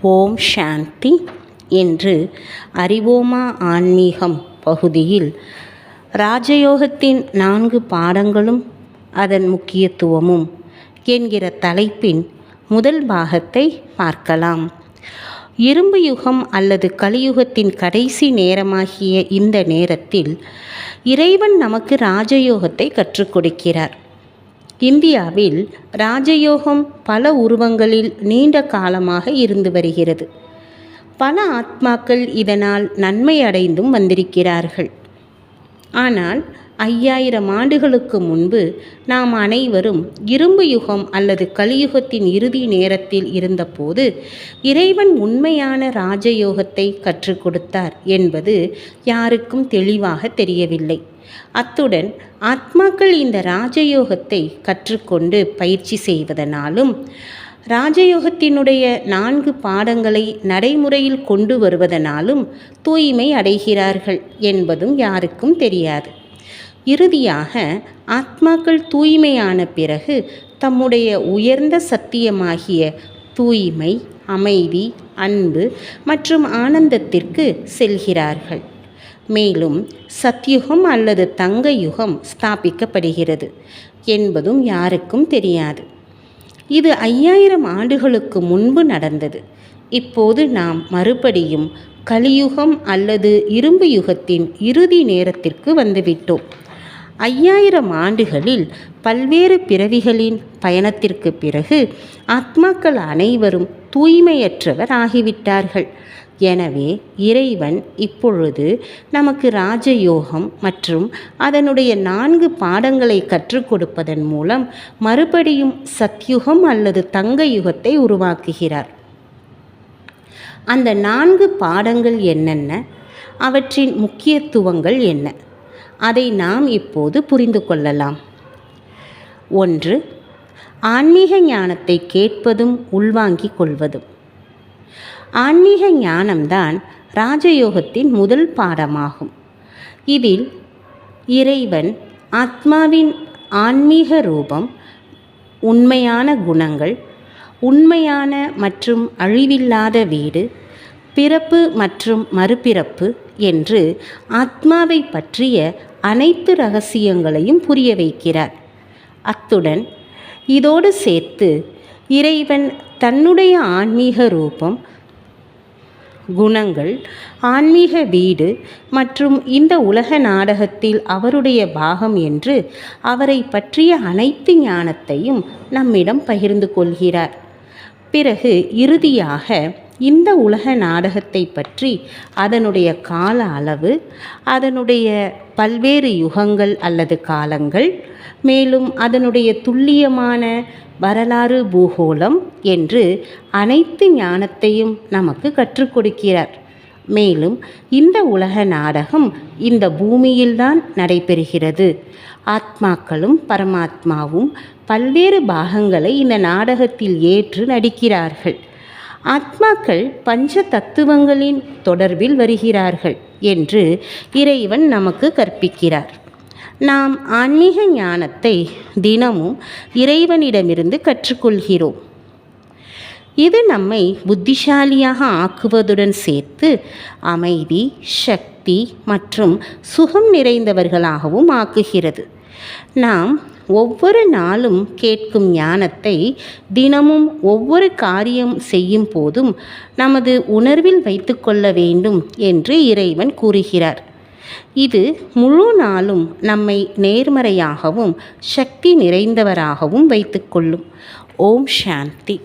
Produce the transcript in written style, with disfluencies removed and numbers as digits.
ஓம் சாந்தி என்று அறிவோமா ஆன்மீகம் பகுதியில் ராஜயோகத்தின் 4 பாடங்களும் அதன் முக்கியத்துவமும் என்கிற தலைப்பின் முதல் பாகத்தை பார்க்கலாம். இரும்பு யுகம் அல்லது கலியுகத்தின் கடைசி நேரமாகிய இந்த நேரத்தில் இறைவன் நமக்கு ராஜயோகத்தை கற்றுக் கொடுக்கிறார். இந்தியாவில் ராஜயோகம் பல உருவங்களில் நீண்ட காலமாக இருந்து வருகிறது. பல ஆத்மாக்கள் இதனால் நன்மை அடைந்தும் வந்திருக்கிறார்கள். ஆனால் 5000 ஆண்டுகளுக்கு முன்பு நாம் அனைவரும் இரும்பு யுகம் அல்லது கலியுகத்தின் இறுதி நேரத்தில் இருந்தபோது இறைவன் உண்மையான ராஜயோகத்தை கற்றுக் கொடுத்தார் என்பது யாருக்கும் தெளிவாக தெரியவில்லை. அத்துடன் ஆத்மாக்கள் இந்த ராஜயோகத்தை கற்றுக்கொண்டு பயிற்சி செய்வதனாலும் ராஜயோகத்தினுடைய 4 பாடங்களை நடைமுறையில் கொண்டு வருவதனாலும் தூய்மை அடைகிறார்கள் என்பதும் யாருக்கும் தெரியாது. இறுதியாக ஆத்மாக்கள் தூய்மையான பிறகு தம்முடைய உயர்ந்த சத்தியமாகிய தூய்மை, அமைதி, அன்பு மற்றும் ஆனந்தத்திற்கு செல்கிறார்கள். மேலும் சத்யுகம் அல்லது தங்க யுகம் ஸ்தாபிக்கப்படுகிறது என்பதும் யாருக்கும் தெரியாது. இது 5000 ஆண்டுகளுக்கு முன்பு நடந்தது. இப்போது நாம் மறுபடியும் கலியுகம் அல்லது இரும்பு யுகத்தின் இறுதி நேரத்திற்கு வந்துவிட்டோம். 5000 ஆண்டுகளில் பல்வேறு பிறவிகளின் பயணத்திற்கு பிறகு ஆத்மாக்கள் அனைவரும் தூய்மையற்றவர் ஆகிவிட்டார்கள். எனவே இறைவன் இப்பொழுது நமக்கு ராஜயோகம் மற்றும் அதனுடைய 4 பாடங்களை கற்றுக் கொடுப்பதன் மூலம் மறுபடியும் சத்யுகம் அல்லது தங்க யுகத்தை உருவாக்குகிறார். அந்த 4 பாடங்கள் என்னென்ன, அவற்றின் முக்கியத்துவங்கள் என்ன, அதை நாம் இப்போது புரிந்து கொள்ளலாம். 1. ஆன்மீக ஞானத்தை கேட்பதும் உள்வாங்கிக் கொள்வதும். ஆன்மீக ஞானம்தான் ராஜயோகத்தின் முதல் பாடமாகும். இதில் இறைவன் ஆத்மாவின் ஆன்மீக ரூபம், உண்மையான குணங்கள், உண்மையான மற்றும் அழிவில்லாத வீடு, பிறப்பு மற்றும் மறுபிறப்பு என்று ஆத்மாவை பற்றிய அனைத்து ரகசியங்களையும் புரிய வைக்கிறார். அத்துடன் இதோடு சேர்த்து இறைவன் தன்னுடைய ஆன்மீக ரூபம், குணங்கள், ஆன்மீக வீடு மற்றும் இந்த உலக நாடகத்தில் அவருடைய பாகம் என்று அவரை பற்றிய அனைத்து ஞானத்தையும் நம்மிடம் பகிர்ந்து கொள்கிறார். பிறகு இறுதியாக இந்த உலக நாடகத்தை பற்றி அதனுடைய கால அளவு, அதனுடைய பல்வேறு யுகங்கள் அல்லது காலங்கள், மேலும் அதனுடைய துல்லியமான வரலாறு, பூகோளம் என்று அனைத்து ஞானத்தையும் நமக்கு கற்றுக் கொடுக்கிறார். மேலும் இந்த உலக நாடகம் இந்த பூமியில்தான் நடைபெறுகிறது. ஆத்மாக்களும் பரமாத்மாவும் பல்வேறு பாகங்களை இந்த நாடகத்தில் ஏற்று நடிக்கிறார்கள். ஆத்மாக்கள் பஞ்ச தத்துவங்களின் தொடர்பில் வருகிறார்கள் என்று இறைவன் நமக்கு கற்பிக்கிறார். நாம் ஆன்மீக ஞானத்தை தினமும் இறைவனிடமிருந்து கற்றுக்கொள்கிறோம். இது நம்மை புத்திசாலியாக ஆக்குவதுடன் சேர்த்து அமைதி, சக்தி மற்றும் சுகம் நிறைந்தவர்களாகவும் ஆக்குகிறது. நாம் ஒவ்வொரு நாளும் கேட்கும் ஞானத்தை தினமும் ஒவ்வொரு காரியம் செய்யும் போதும் நமது உணர்வில் வைத்து கொள்ள வேண்டும் என்று இறைவன் கூறுகிறார். இது முழு நாளும் நம்மை நேர்மறையாகவும் சக்தி நிறைந்தவராகவும் வைத்துக்கொள்ளும். ஓம் சாந்தி.